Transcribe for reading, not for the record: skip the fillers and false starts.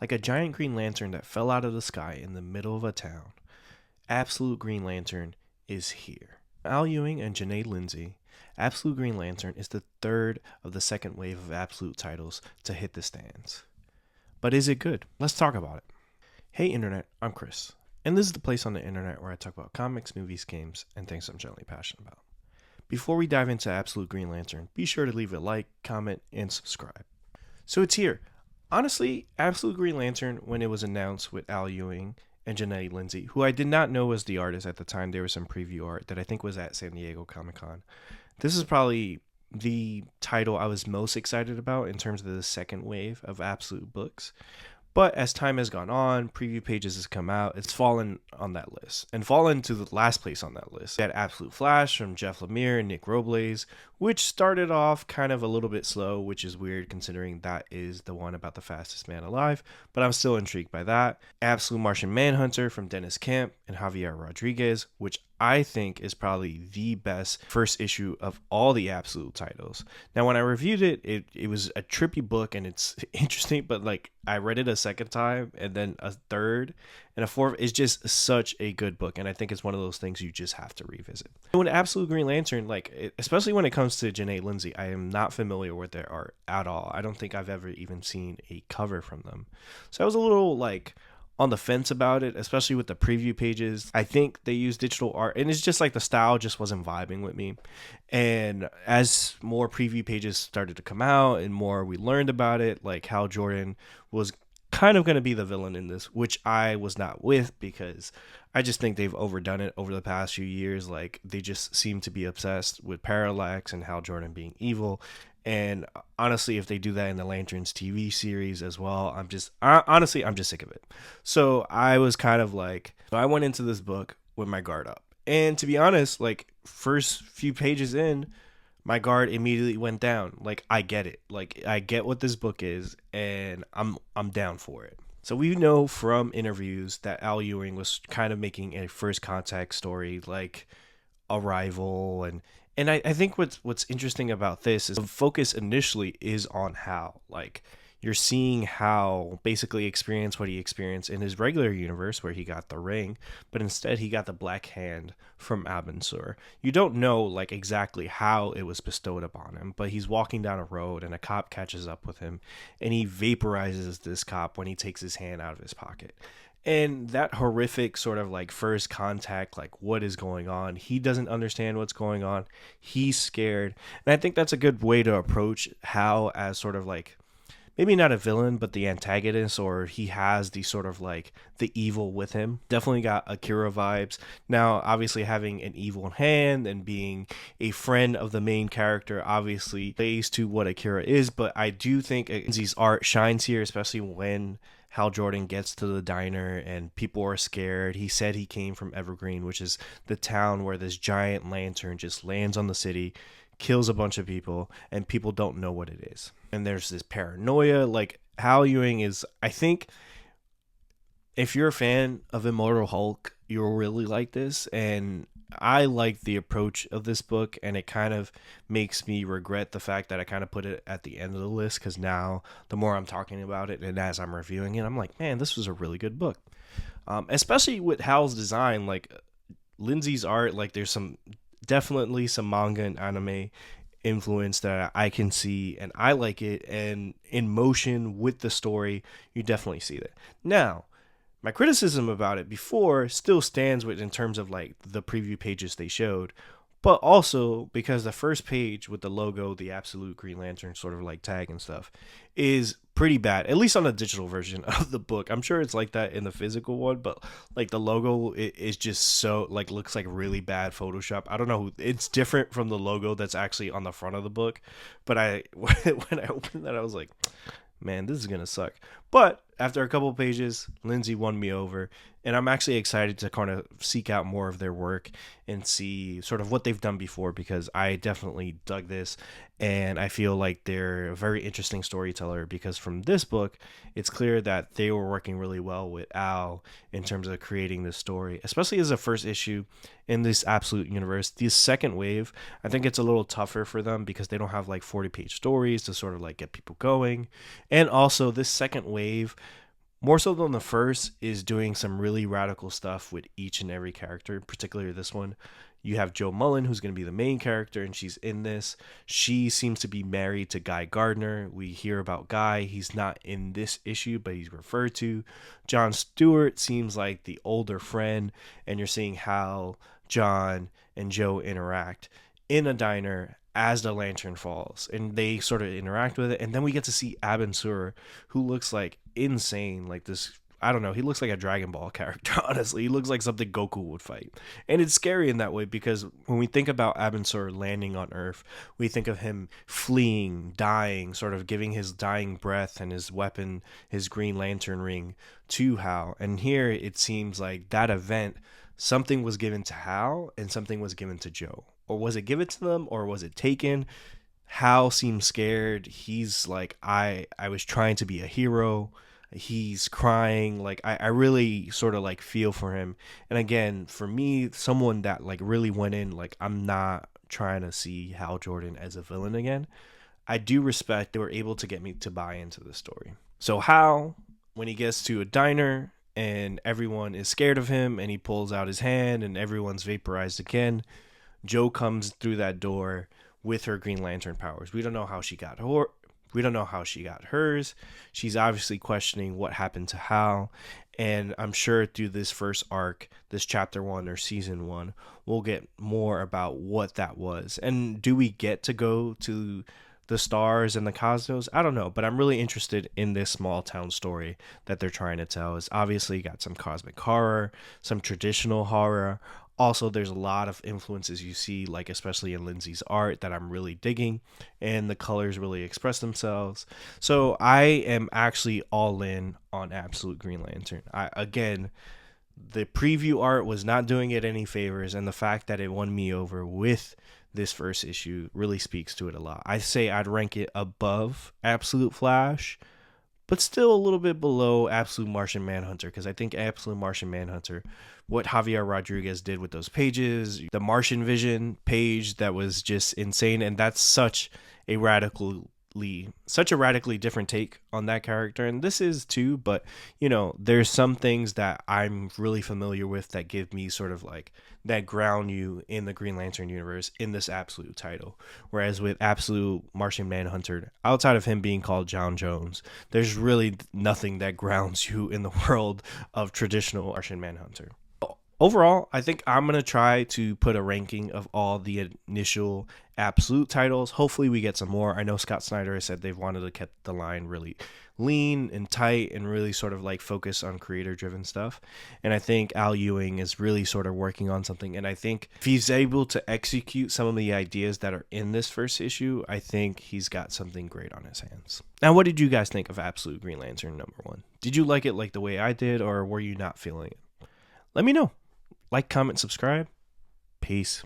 Like a giant green lantern that fell out of the sky in the middle of a town, Absolute Green Lantern is here. Al Ewing and Janae Lindsay, Absolute Green Lantern is the third of the second wave of Absolute titles to hit the stands. But is it good? Let's talk about it. Hey Internet, I'm Chris, and this is the place on the internet where I talk about comics, movies, games, and things I'm generally passionate about. Before we dive into Absolute Green Lantern, be sure to leave a like, comment, and subscribe. So it's here. Honestly, Absolute Green Lantern, when it was announced with Al Ewing and Janae Lindsay, who I did not know was the artist at the time, there was some preview art that I think was at San Diego Comic Con. This is probably the title I was most excited about in terms of the second wave of Absolute books. But as time has gone on, preview pages has come out, it's fallen on that list and fallen to the last place on that list. We had Absolute Flash from Jeff Lemire and Nick Robles, which started off kind of a little bit slow, which is weird considering that is the one about the fastest man alive, but I'm still intrigued by that. Absolute Martian Manhunter from Dennis Camp and Javier Rodriguez, which I think is probably the best first issue of all the Absolute titles. Now, when I reviewed it, it was a trippy book and it's interesting, but like I read it a second time and then a third and a fourth. It's just such a good book, and I think it's one of those things you just have to revisit. When Absolute Green Lantern, especially when it comes to Janae Lindsay, I am not familiar with their art at all. I don't think I've ever even seen a cover from them. So I was a little on the fence about it, especially with the preview pages. I think they use digital art, and it's just like the style just wasn't vibing with me. And as more preview pages started to come out and more we learned about it, like Hal Jordan was kind of going to be the villain in this, which I was not with because I just think they've overdone it over the past few years. Like they just seem to be obsessed with Parallax and Hal Jordan being evil. And honestly, if they do that in the Lanterns TV series as well, I'm just sick of it. So I was kind of I went into this book with my guard up. And to be honest, first few pages in, my guard immediately went down. I get it. I get what this book is, and I'm down for it. So we know from interviews that Al Ewing was kind of making a first contact story, like Arrival, and I think what's interesting about this is the focus initially is on Hal. You're seeing Hal basically experience what he experienced in his regular universe where he got the ring, but instead he got the black hand from Abin Sur. You don't know exactly how it was bestowed upon him, but he's walking down a road and a cop catches up with him and he vaporizes this cop when he takes his hand out of his pocket. And that horrific sort of first contact, what is going on? He doesn't understand what's going on. He's scared. And I think that's a good way to approach Hal as sort of maybe not a villain, but the antagonist, or he has the sort of the evil with him. Definitely got Akira vibes. Now, obviously having an evil hand and being a friend of the main character obviously plays to what Akira is, but I do think Lindsay's art shines here, especially when Hal Jordan gets to the diner and people are scared. He said he came from Evergreen, which is the town where this giant lantern just lands on the city, kills a bunch of people, and people don't know what it is. And there's this paranoia. Hal Ewing is, I think, if you're a fan of Immortal Hulk, you'll really like this. And I like the approach of this book, and it kind of makes me regret the fact that I kind of put it at the end of the list, because now the more I'm talking about it and as I'm reviewing it, I'm like, man, this was a really good book. Especially with Hal's design, Lindsay's art, there's definitely some manga and anime influence that I can see, and I like it. And in motion with the story, you definitely see that. Now, my criticism about it before still stands in terms of the preview pages they showed, but also because the first page with the logo, the Absolute Green Lantern sort of tag and stuff, is pretty bad, at least on the digital version of the book. I'm sure it's like that in the physical one, but the logo is just so looks like really bad Photoshop. I don't know, it's different from the logo that's actually on the front of the book, but when I opened that, I was like, man, this is gonna suck. But after a couple pages, Lindsay won me over, and I'm actually excited to kind of seek out more of their work and see sort of what they've done before, because I definitely dug this, and I feel like they're a very interesting storyteller, because from this book, it's clear that they were working really well with Al in terms of creating this story, especially as a first issue in this Absolute universe. The second wave, I think it's a little tougher for them because they don't have 40-page stories to sort of get people going. And also this second wave more so than the first, is doing some really radical stuff with each and every character, particularly this one. You have Joe Mullen, who's going to be the main character, and she's in this. She seems to be married to Guy Gardner. We hear about Guy. He's not in this issue, but he's referred to. John Stewart seems like the older friend, and you're seeing how John and Joe interact in a diner as the lantern falls, and they sort of interact with it. And then we get to see Abin Sur, who looks like insane, like this, I don't know, he looks like a Dragon Ball character. Honestly, he looks like something Goku would fight. And it's scary in that way, because when we think about Abin Sur landing on Earth, we think of him fleeing, dying, sort of giving his dying breath and his weapon, his Green Lantern ring, to Hal. And here it seems like that event, something was given to Hal and something was given to Joe. Or was it given to them, or was it taken? Hal seems scared. He's like, I was trying to be a hero. He's crying. Like, I really sort of like feel for him. And again, for me, someone that like really went in, like, I'm not trying to see Hal Jordan as a villain again. I do respect they were able to get me to buy into the story. So Hal, when he gets to a diner and everyone is scared of him and he pulls out his hand and everyone's vaporized again, Joe comes through that door with her Green Lantern powers. We don't know how she got her. We don't know how she got hers. She's obviously questioning what happened to Hal. And I'm sure through this first arc, this chapter 1 or season 1, we'll get more about what that was. And do we get to go to the stars and the cosmos? I don't know, but I'm really interested in this small town story that they're trying to tell. It's obviously got some cosmic horror, some traditional horror. Also, there's a lot of influences you see, like especially in Lindsay's art, that I'm really digging, and the colors really express themselves. So I am actually all in on Absolute Green Lantern. Again, the preview art was not doing it any favors, and the fact that it won me over with this first issue really speaks to it a lot. I say I'd rank it above Absolute Flash, but still a little bit below Absolute Martian Manhunter, because I think Absolute Martian Manhunter, what Javier Rodriguez did with those pages, the Martian Vision page, that was just insane. And that's such a radically different take on that character, and this is too. But you know, there's some things that I'm really familiar with that give me sort of like that ground you in the Green Lantern universe in this Absolute title. Whereas with Absolute Martian Manhunter, outside of him being called John Jones, there's really nothing that grounds you in the world of traditional Martian Manhunter. Overall, I think I'm going to try to put a ranking of all the initial Absolute titles. Hopefully we get some more. I know Scott Snyder has said they've wanted to keep the line really lean and tight and really sort of like focus on creator-driven stuff. And I think Al Ewing is really sort of working on something. And I think if he's able to execute some of the ideas that are in this first issue, I think he's got something great on his hands. Now, what did you guys think of Absolute Green Lantern #1? Did you like it like the way I did, or were you not feeling it? Let me know. Like, comment, subscribe. Peace.